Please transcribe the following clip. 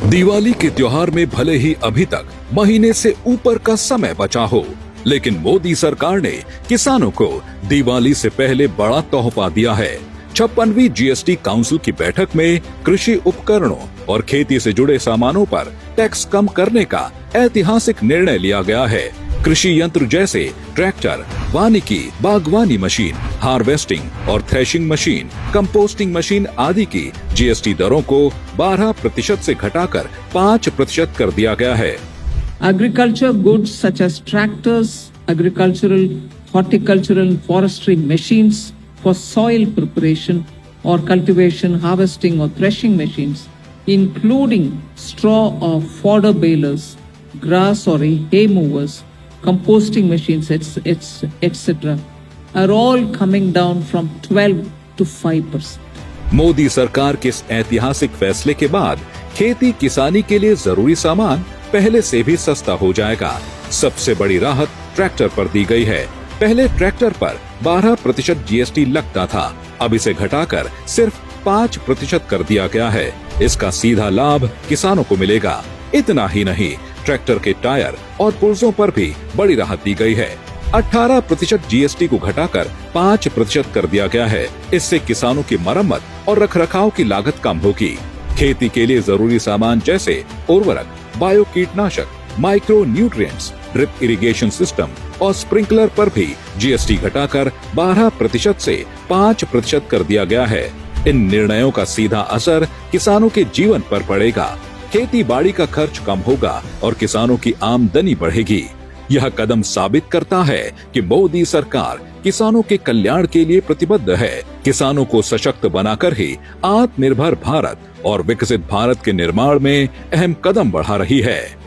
दिवाली के त्योहार में भले ही अभी तक महीने से ऊपर का समय बचा हो, लेकिन मोदी सरकार ने किसानों को दिवाली से पहले बड़ा तोहफा दिया है। 56वीं जीएसटी काउंसिल की बैठक में कृषि उपकरणों और खेती से जुड़े सामानों पर टैक्स कम करने का ऐतिहासिक निर्णय लिया गया है। कृषि यंत्र जैसे ट्रैक्टर, वानिकी, बागवानी मशीन, हार्वेस्टिंग और थ्रेशिंग मशीन, कंपोस्टिंग मशीन आदि की जीएसटी दरों को 12% से घटाकर 5% कर दिया गया है। Agriculture goods such as tractors, agricultural, horticultural and forestry machines for soil preparation or cultivation, harvesting or threshing machines, including straw or fodder balers, grass or hay movers, composting machines, etc., are all coming down from 12 to 5%. Modi सरकार के इस ऐतिहासिक फैसले के बाद खेती किसानी के लिए जरूरी सामान पहले से भी सस्ता हो जाएगा। सबसे बड़ी राहत ट्रैक्टर पर दी गई है। पहले ट्रैक्टर पर 12% जीएसटी लगता था, अब इसे घटाकर सिर्फ 5% कर दिया गया है। इसका सीधा लाभ किसानों को मिलेगा। इतना ही नहीं, ट्रैक्टर के टायर और पुर्जों पर भी बड़ी राहत दी गई है। 18% जीएसटी को घटाकर 5% कर दिया गया है। इससे किसानों की मरम्मत और रखरखाव की लागत कम होगी। खेती के लिए जरूरी सामान जैसे उर्वरक, बायो कीटनाशक, micro nutrients, drip irrigation system और स्प्रिंकलर पर भी जीएसटी घटाकर 12% से 5% कर दिया गया है। इन निर्णयों का सीधा असर किसानों के जीवन पर पड़ेगा। खेती बाड़ी का खर्च कम होगा और किसानों की आमदनी बढ़ेगी। यह कदम साबित करता है कि मोदी सरकार किसानों के कल्याण के लिए प्रतिबद्ध है। किसानों को सशक्त बनाकर ही आत्मनिर्भर भारत और विकसित भारत के निर्माण में अहम कदम बढ़ा रही है।